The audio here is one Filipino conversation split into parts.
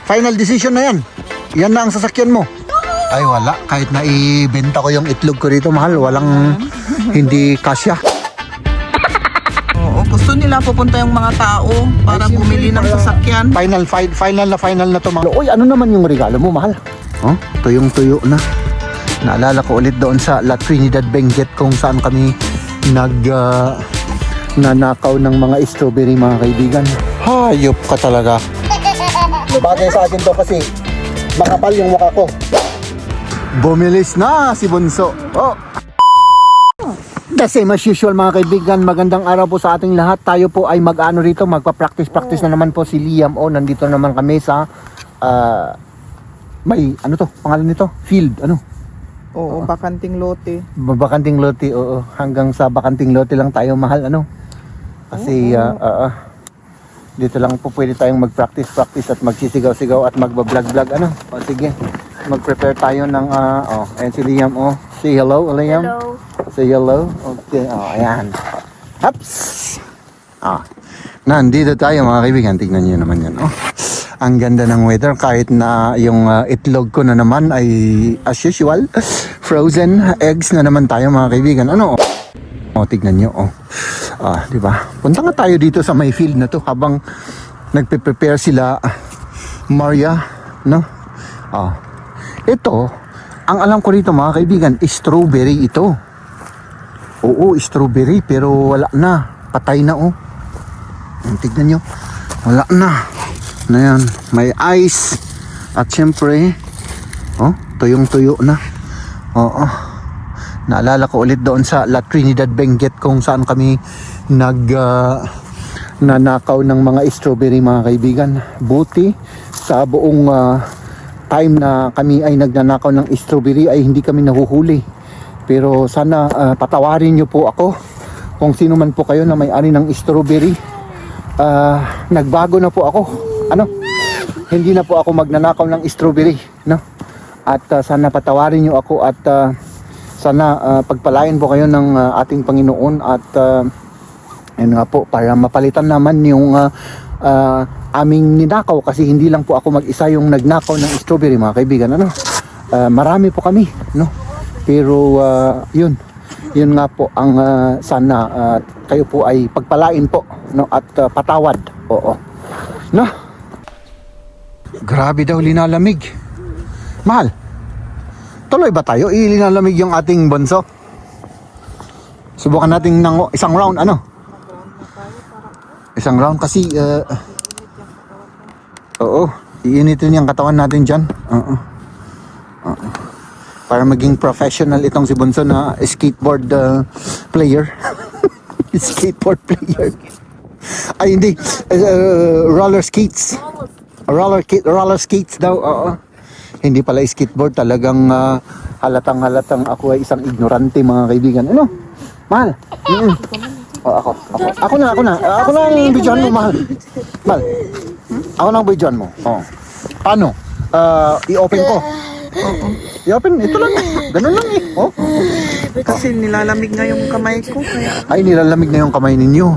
Final decision na yan. Yan na ang sasakyan mo. Ay wala, kahit na ibenta ko yung itlog ko dito, mahal, walang hindi kasya. Oo, gusto nila pupunta yung mga tao para bumili ng sasakyan. Final na to, mga. Uy, ano naman yung regalo mo, mahal? Oh, tuyong-tuyo na. Naalala ko ulit doon sa La Trinidad Benguet kung saan kami nanakaw ng mga strawberry, mga kaibigan. Hayop ka talaga. Bagay sa akin to kasi makapal yung mukha ko. Bumilis na si Bunso. Oh. The same as usual, mga kaibigan. Magandang araw po sa ating lahat. Tayo po ay mag-ano rito, magpa-practice na naman po si Liam. Oh, nandito naman kami sa may ano to, pangalan nito? Field, ano? Oo, bakanting lote. Bakanting lote, oo. Hanggang sa bakanting lote lang tayo, mahal, ano? Kasi dito lang po pwede tayong mag-practice at magsisigaw-sigaw at magbablog-vlog, ano? O sige, mag-prepare tayo ng ayan si Liam, oh. Say hello, Liam. Hello. Say hello. Okay, ayan. Haps! Nandito tayo, mga kaibigan. Tignan niyo naman yan, oh. Ang ganda ng weather, kahit na yung itlog ko na naman ay as usual, frozen eggs na naman tayo, mga kaibigan. Ano? Oh, tignan niyo, oh. Di ba? Punta nga tayo dito sa may field na to habang nagpe-prepare sila Maria, no? Ito, ang alam ko rito, mga kaibigan, strawberry ito. Oo, strawberry, pero wala na. Patay na, oh. Tignan nyo. Wala na. Na yan. May ice. At syempre, oh, tuyong-tuyo na. Oo. Naalala ko ulit doon sa La Trinidad Benguet kung saan kami nanakaw ng mga strawberry, mga kaibigan. Buti sa buong time na kami ay nagnanakaw ng strawberry ay hindi kami nahuhuli. Pero sana patawarin nyo po ako kung sino man po kayo na may-ari ng strawberry. Nagbago na po ako. Ano? Hindi na po ako magnanakaw ng strawberry, no? At sana patawarin nyo ako at sana pagpalain po kayo ng ating Panginoon at ayun nga po, para mapalitan naman yung aming ninakaw, kasi hindi lang po ako mag-isa yung nagnakaw ng strawberry, mga kaibigan, ano? Marami po kami, no? Pero yun nga po ang sana kayo po ay pagpalain po, no? At patawad. Oo. No? Grabe daw linalamig. Mahal, tuloy ba tayo? Ilinalamig yung ating bunso. Subukan natin ng isang round, ano? Isang round kasi oo, iinitin yung katawan natin dyan. Para maging professional itong si Bunso na skateboard player. Skateboard player. Ay hindi, roller skates. Roller skates daw. Oo. Hindi pala skateboard, talagang halatang ako ay isang ignorante, mga kaibigan. Ano? Mahal. Ako na ang bidyohan mo, mahal. Mahal. Ako na ang bidyohan mo. Oh. Paano? I-open ko. I-open, ito lang. Ganun lang eh. Oh. Kasi nilalamig nga yung kamay ko. Kaya... Ay, nilalamig na yung kamay ninyo.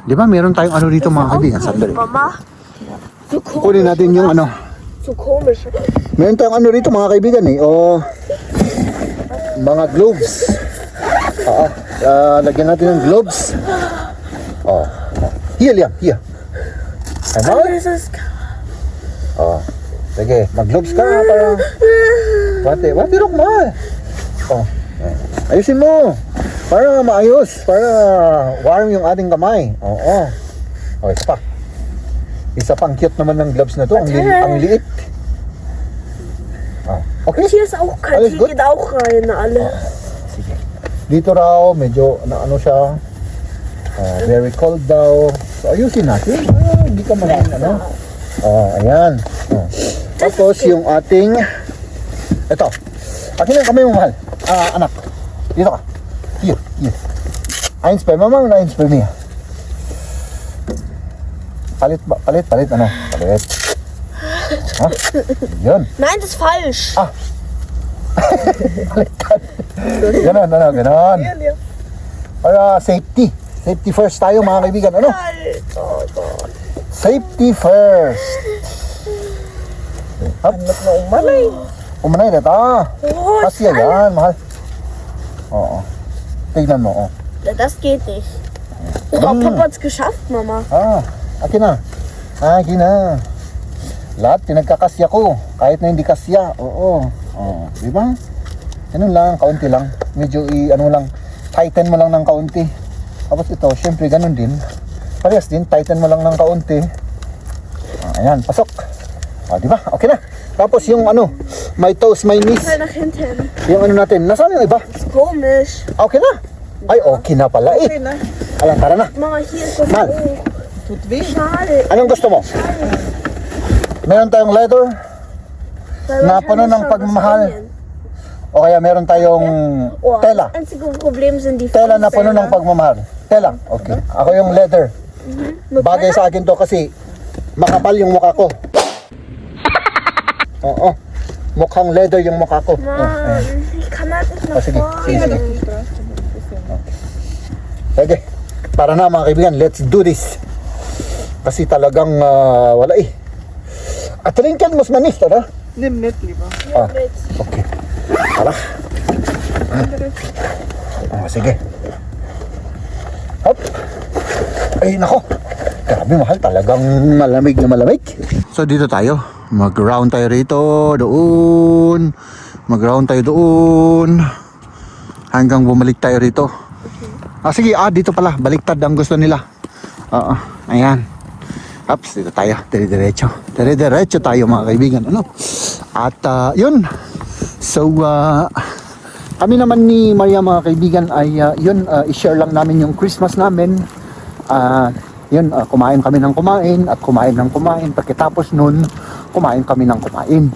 Di ba meron tayong ano dito, mga kaibigan? Sandali. Kunin natin yung ano. Meron tayong ano rito, mga kaibigan eh. Oh, mga gloves. Lagyan natin ng gloves. Here, Liam. Here. Ano? Sige, mag-gloves ka para... Wati rock mo. Ayusin mo. Para maayos. Para warm yung ating kamay. Oo. Isa pa. Isa pang cute naman ng gloves na to. Ang liit. Okay. Hier ist auch kalt, hier geht auch rein, alle. Sige. Dito raw, medyo ano siya. Very cold daw. So ayusin natin. Hindi ka maging ano. Ayan. Tapos yung ating ito. Akin ang kamay mo, mahal. Anak. Dito ka. Here. Eins bei Mama und eins bei mir. Palit, ano? Palit. Ha? Yun. Nein, das ist falsch. Palitan. Ganon. Para safety. Safety first tayo, mga kaibigan. Ano? Safety first. Up. Anak na umalay. Umanay na ta. Oh, Kasya yan, mahal. Oo. Tignan mo, oh. das geht nicht. Oh, Papa hat's geschafft, Mama. Akin na. Akin na. Lahat pinagkakasya ko. Kahit na hindi kasya. Oo. Oo. Di ba? Ganun lang, kaunti lang. Medyo ano lang, tighten mo lang ng kaunti. Tapos ito, syempre ganun din. Parehas din, tighten mo lang ng kaunti. Ayan, pasok. Di ba? Okay na. Tapos yung ano, may toes, may knees. Mal nach hinten. Yung ano natin, nasaan yung iba? Ist komisch. Okay na. Ay, okay na pala Okay eh. na. Alam, tara na. Mama, hier ist das Mal. Buch. Tut weh. Schade. Anong gusto mo? Meron tayong leather, Weil Na man kann puno nicht ng schauen, pagmamahal. was annehmen. o kaya meron tayong Oh, tela. das einzige Problem sind die Tela na puno ng Fußbänder. pagmamahal. Tela, okay. Ako yung leather. Mit Bagay Tela? sa akin to kasi makapal yung mukha ko. Oo. Mukhang leather yung mukha ko. Mann, ich kann halt nicht nach sige, sige, sige. vorne. Sige. Para na mga kaibigan, let's do this. Kasi talagang wala eh. At rin kan mas manis, tara. Nimm mit, lieber. Ah, okay. Tara. Sige. Hop. Ay, nako. Grabe, mahal. Talagang malamig na malamig. So, dito tayo. Mag-round tayo rito. Doon. Mag-round tayo doon. Hanggang bumalik tayo rito. Sige. Dito pala. Baliktad ang gusto nila. Oo. Ayan. Ups, dito tayo. Dire-diretso. Dire-diretso tayo mga kaibigan. Ano? At yun. So, kami naman ni Maria mga kaibigan ay yun, i-share lang namin yung Christmas namin. Yun, kumain kami ng kumain at kumain ng kumain. Pagkatapos nun, kumain kami ng kumain.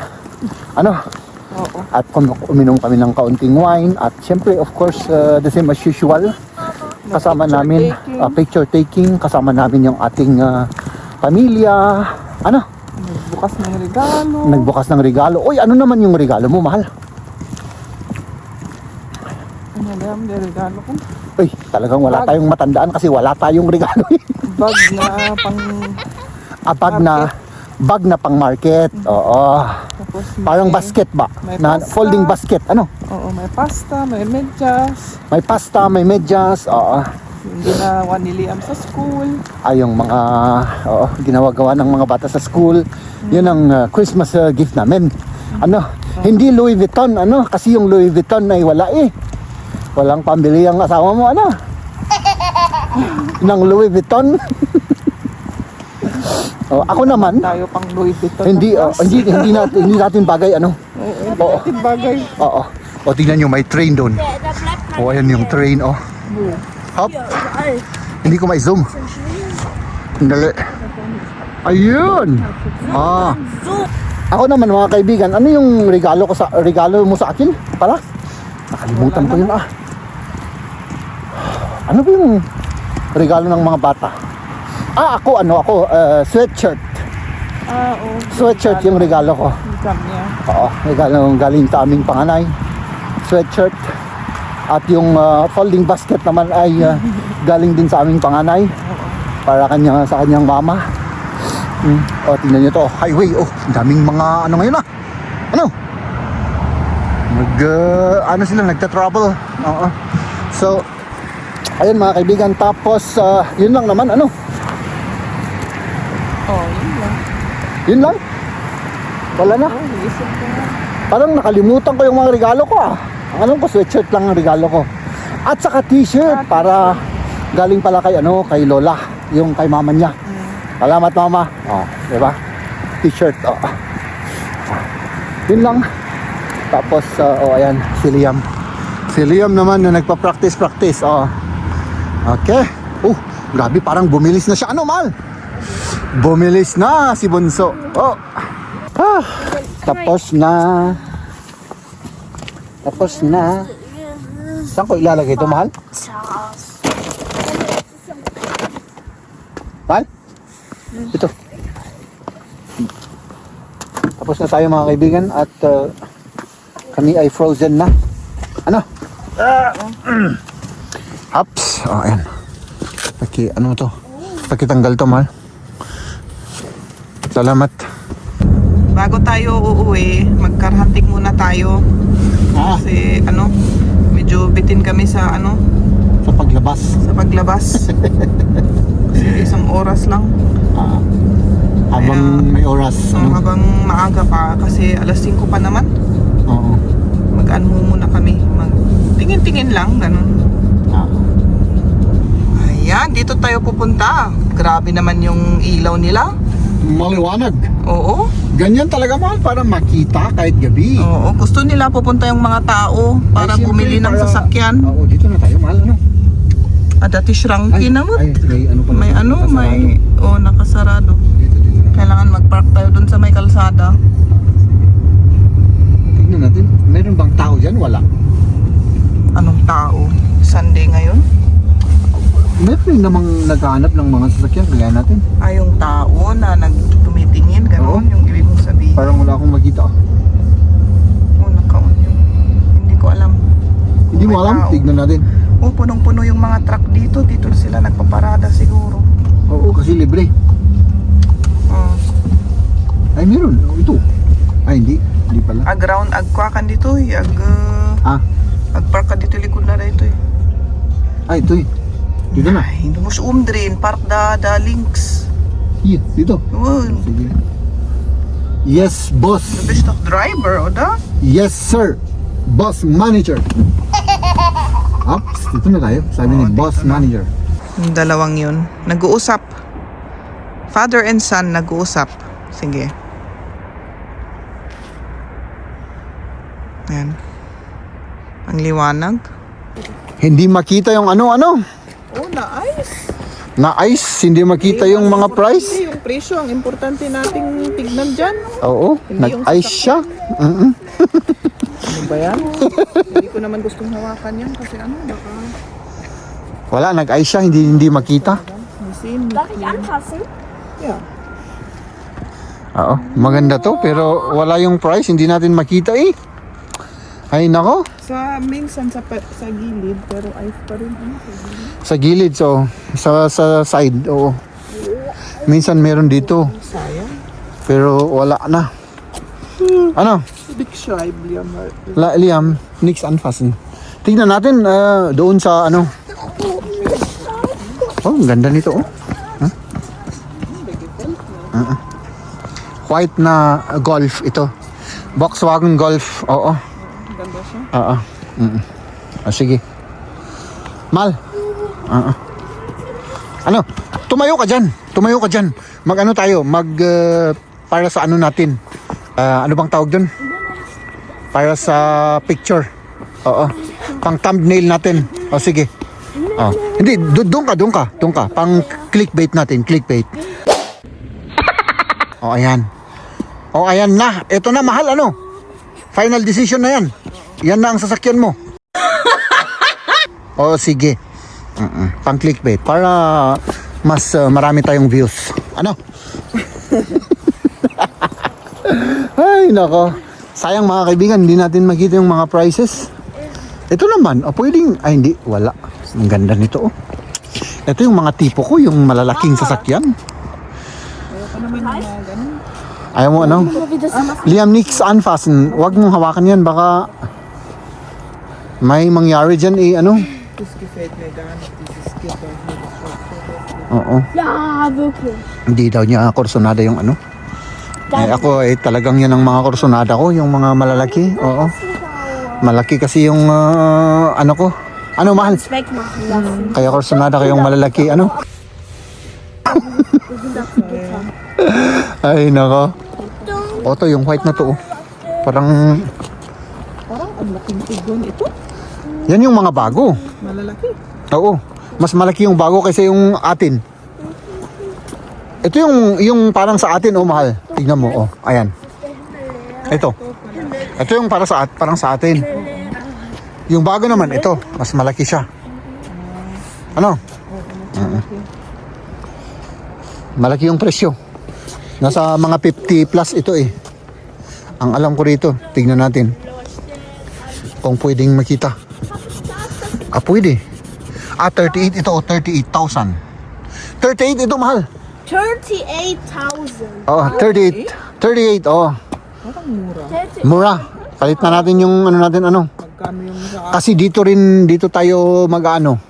Ano? Oo. At uminom kami ng kaunting wine. At syempre, of course, the same as usual. Kasama namin, picture taking. Kasama namin yung ating pamilya. Ano? Nagbukas ng regalo. Nagbukas ng regalo. Uy, ano naman yung regalo mo, mahal? Ano alam, may regalo ko. Uy, talagang wala tayong matandaan kasi wala tayong regalo. Bag na pang... Bag na pang market. Oo. Tapos Parang basket ba? may Na pasta. folding basket. Ano? Oo, may pasta, may medyas. May pasta, may medyas. Oo. Yung ginawa ni Liam sa school. Yung mga ginawa-gawa ng mga bata sa school. Yun ang Christmas gift namin. Ano? Hindi Louis Vuitton, ano? Kasi yung Louis Vuitton ay wala eh. Walang pambili ang asawa mo, ano? Ng Louis Vuitton. Ako naman, Tayo pang Louis Vuitton. hindi natin bagay, ano? Oo, hindi bagay. Oo. O, tingnan nyo, may train doon. Da bleibt man O, ayan yung train, oh. Hop. überall. Hindi ko ma-zoom. Dali. Ayun. Ako naman mga kaibigan, ano yung regalo mo sa akin? Pala? Nakalimutan ko yun Ano ba yung regalo ng mga bata? Ako sweatshirt. Oo. Sweatshirt yung regalo ko. Hikam niya. Oo, regalo galing sa aming panganay. Sweatshirt. At yung folding basket naman ay galing din sa aming panganay. Para sa kanyang mama. Tingnan nyo to. Highway. Ang daming mga ano ngayon Ano? Sila nagta-travel. Oo. So, ayun mga kaibigan. Tapos, yun lang naman. Ano? Oo, yun lang. Yun lang? Wala na? Oo, naisip ko nga. Parang nakalimutan ko yung mga regalo ko Ang alam ko, sweatshirt lang ang regalo ko. At saka t-shirt para galing pala kay Lola, yung kay mama niya. Salamat mama. Di ba? T-shirt. Yun lang. Tapos ayan, si Liam. Si Liam naman na nagpa-practice. Okay. Grabe, parang bumilis na siya. Ano, mahal? Bumilis na si Bunso. Tapos na. Saan ko ilalagay ito, mahal? Mahal? Ito. Tapos na tayo mga kaibigan at kami ay frozen na. Ano? Ups. Ayan. Ano to? Pakitanggal to, mahal. Salamat. Bago tayo uuwi, magkarhating muna tayo. Kasi medyo bitin kami sa Sa paglabas. sa paglabas. Kasi isang oras lang. Habang may oras. Habang maaga pa kasi alas 5 pa naman. Oo. Mag-ano muna kami. Tingin-tingin lang, ganun. Ayan, dito tayo pupunta. Grabe naman yung ilaw nila. Maliwanag. Oo. Ganyan talaga, mahal, para makita kahit gabi. Oo, gusto nila pupunta yung mga tao para Ay, siyempre, bumili ng para- sasakyan. Oo, dito na tayo, mahal, Dati shrunky naman. may ano pala. May nakasarado. Dito na. Kailangan mag-park tayo dun sa may kalsada. Tingnan natin, meron bang tao dyan? Wala. Anong tao? Sunday ngayon? Meron namang naghahanap ng mga sasakyan, kaya natin. Yung tao na nagtumitingin, gano'n Oo. yung ibig mong sabihin. Parang wala akong makita. Nakaon yun. Hindi ko alam. Hindi mo May alam? tao. Tignan natin. Punong-puno yung mga truck dito. Dito sila nagpaparada siguro. Oo, kasi libre. Ay, meron. Ito. Ay, hindi. Hindi pala. Ag-round, ag-kwakan dito eh. Ag-park ka dito likod na dito eh. Ay, ito eh. Dito na. Ay, hindi mo siya umdrin. Park the links. Here, dito. Yun. Sige. Yes, boss. The best of driver, o da? Yes, sir. Boss manager. Ups, dito na tayo. Sabi ni boss manager. Yung dalawang yun. Nag-uusap. Father and son nag-uusap. Sige. Ayan. Ang liwanag. Hindi makita yung ano-ano. Oh, na-ice. Na ice, hindi makita yung mga price. Yung presyo, ang importante nating tignan dyan. Oo, Hindi yung nag-ice siya. Ano ba yan? Hindi ko naman gustong hawakan yan kasi baka Wala, nag-ice siya, hindi makita. masin. Darf ich anfassen? Yeah. Oo, maganda to, pero wala yung price, hindi natin makita eh. Ay nako, Minsan sa gilid, pero ice pa rin. sa gilid, so sa side, oo. Minsan meron dito, Sayang. pero wala na. Ano? Big shy, Liam. Liam, nix unfasten. Tingnan natin doon sa ano. Oh, ang ganda nito oh. Huh? White na Golf ito. Volkswagen Golf. Oo. Ganda siya. Oo. Sige. Mal. Ano? Tumayo ka dyan. Tumayo ka dyan. Mag-ano tayo? Para sa ano natin? Ano bang tawag dun? Para sa picture. Oo. Pang thumbnail natin. O sige. Oh. Hindi, doon ka. Pang clickbait natin. Clickbait. Ayan. Ayan na. Ito na, mahal, ano? Final decision na yan. Yan na ang sasakyan mo. Sige. Pang clickbait. Para mas marami tayong views. Ano? Ay, nako. Sayang mga kaibigan, hindi natin makita yung mga prices. Ito naman, pwedeng, ay hindi, wala. Ang ganda nito, oh. Ito yung mga tipo ko, yung malalaking sasakyan. Ayaw mo, ano? Liam, nix unfasten. Huwag mong hawakan yan, baka may mangyari dyan, ano? Oo. Ja, wirklich. Hindi daw niya kursonada yung ano. Ako talagang yan ang mga kursonada ko, yung mga malalaki. Oo. Malaki kasi yung ano ko. Ano, mahal? Wegmachen lassen. Kaya kursonada ko yung malalaki, ano? Ay, nako. Oto, yung white na to, oh. Parang ang laking tigon ito. yan yung mga bago. Malalaki. Oo. Mas malaki yung bago kaysa yung atin. Ito yung parang sa atin, oh, mahal. Tignan mo, oh. Ayan. Ito. Ito yung parang sa atin. Yung bago naman, ito. Mas malaki siya. Ano? Malaki yung presyo. Nasa mga 50 plus ito eh. Ang alam ko rito, tignan natin. Kung pwedeng makita. Pwede. 38 ito, 38,000. 38 ito, mahal. 38,000. Oh, 38. 38, oh. Parang mura. Mura. Palit na natin yung ano natin, ano. Magkano yung sa Kasi dito tayo mag-ano.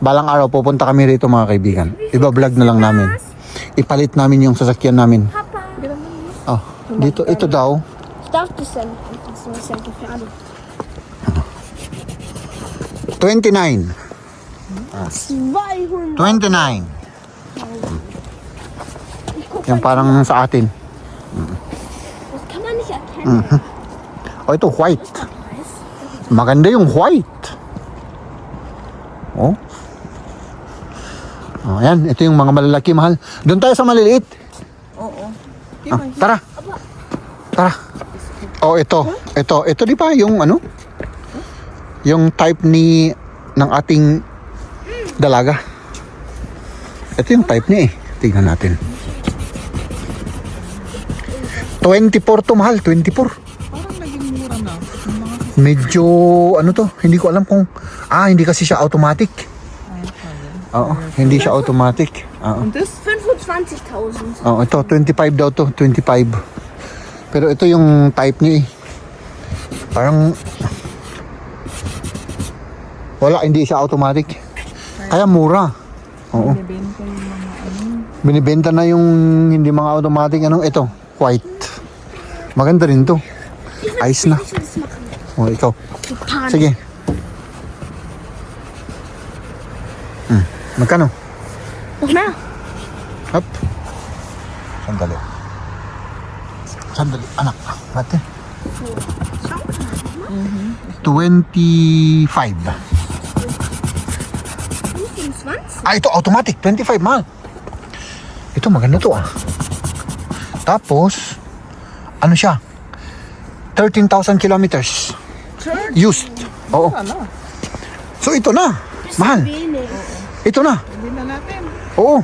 Balang araw pupunta kami rito mga kaibigan. Iba-vlog na lang namin. Ipalit namin yung sasakyan namin. Papa. Oh, dito, ito daw. Ich darf das dann. Das ist ja gefährlich. 29. 200. 29. Yung parang sa atin. Das kann man nicht erkennen. Oh, ito white. Preis. Maganda yung white. Oh. Oh, ayan. Ito yung mga malalaki, mahal. Doon tayo sa maliliit. Oo. Ah, tara. Tara. Oh, ito. Ito di ba yung ano? Yung type ng ating dalaga. Ito yung type niya eh. Tingnan natin. 24 to, mahal. 24. Parang naging mura na. Yung mga Medyo, ano to? Hindi ko alam kung... hindi kasi siya automatic. Oo, hindi siya automatic. Oo. Und das? 25.000. Oh, ito, 25 daw to. 25. Pero ito yung type niya eh. Parang... Wala, hindi siya automatic. Kaya mura. Oo. Binibenta yung mga ano. Binibenta na yung hindi mga automatic. Ano? Ito, white. Maganda rin to. Ayos na. Ich will das machen. Oh, ikaw. Japan. Sige. Magkano? Noch mehr. Hop. Sandali. Sandali, anak. Mate. 25. 25. Ito automatic. 25, mahal. Ito maganda to Tapos, ano siya? 13,000 kilometers. Used. Oo. Ano? So ito na. Mahal. Wenig. Ito na. Hindi na natin. Oo.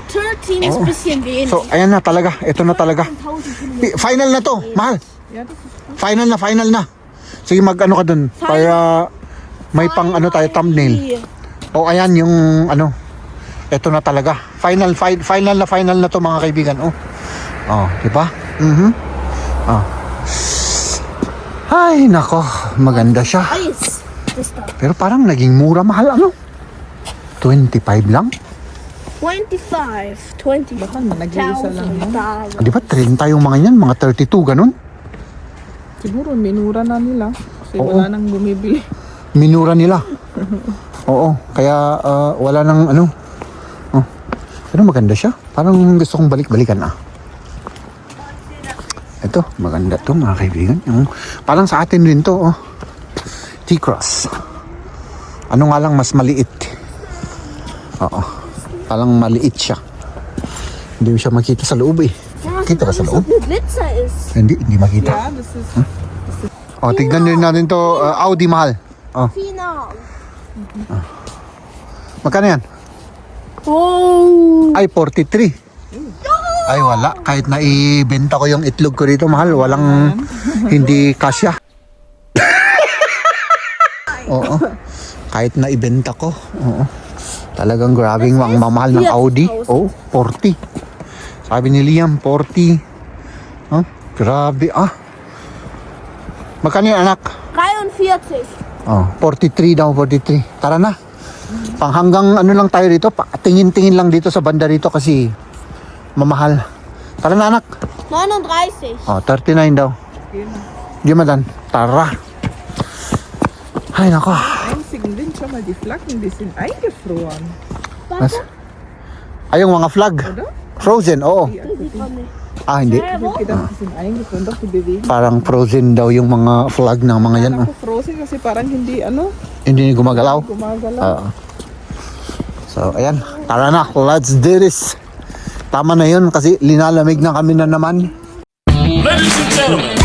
13 ist ein bisschen wenig. So, ayan na talaga. Ito na talaga. 1000 Kilometer. Final na to. Mahal. Ja, das ist Final na. Sige, mag-ano ka dun. Para may pang ano tayo, thumbnail. O, ayan yung ano. Ito na talaga. Final na to mga kaibigan. Oh, di ba? Oh. Ay, nako. Maganda siya. Eis. Das da. Pero parang naging mura mahal ano? 25 lang? 25. 20. Baka nag-iisa lang yan. Ah, di ba 30 yung mga yan? Mga 32, ganun? Siguro minura na nila. Kasi Oo. wala nang bumibili. Minura nila. Oo, kaya wala nang ano. Oh. Pero maganda siya. Parang gusto kong balik-balikan Ito, maganda to mga kaibigan. Yung, parang sa atin rin to. T-Cross. Ano nga lang mas maliit. Oo. Parang maliit siya. Hindi mo siya makita sa loob eh. Ja, Kita ba sa dass loob? das mit Glitzer ist. Hindi makita. Ja, das ist... Tignan din natin to. Audi mahal. Final. Magkano yan? Oh. Ay, 43. Ay, wala. Kahit na ibenta ko yung itlog ko dito, mahal. Walang hindi kasya. Oo. Kahit na ibenta ko. Oo. Talagang grabing ang mamahal ng Audi. Oh, 40. Sabi ni Liam, 40. Grabe Magkano yung anak? 43. Oh, 43 daw, 43. Tara na. Panghanggang ano lang tayo dito, tingin-tingin lang dito sa banda rito kasi mamahal. Tara na anak. 39. Oh, 39 daw. Di madan. Tara. Ay nako. Einzig sind schon mal die Flaggen, die sind eingefroren. Mas, ay yung mga flag. Oder? Frozen, oo. Die, also die, Hindi. ich hab gedacht, die sind eingefroren. Doch, die bewegen. Parang frozen daw yung mga flag ng mga yan. Akala ko frozen kasi parang hindi, ano, Hindi gumagalaw. gumagalaw. Oo. So, ayan. Tara na. Let's do this. Tama na yun kasi linalamig na kami na naman. Ladies and gentlemen,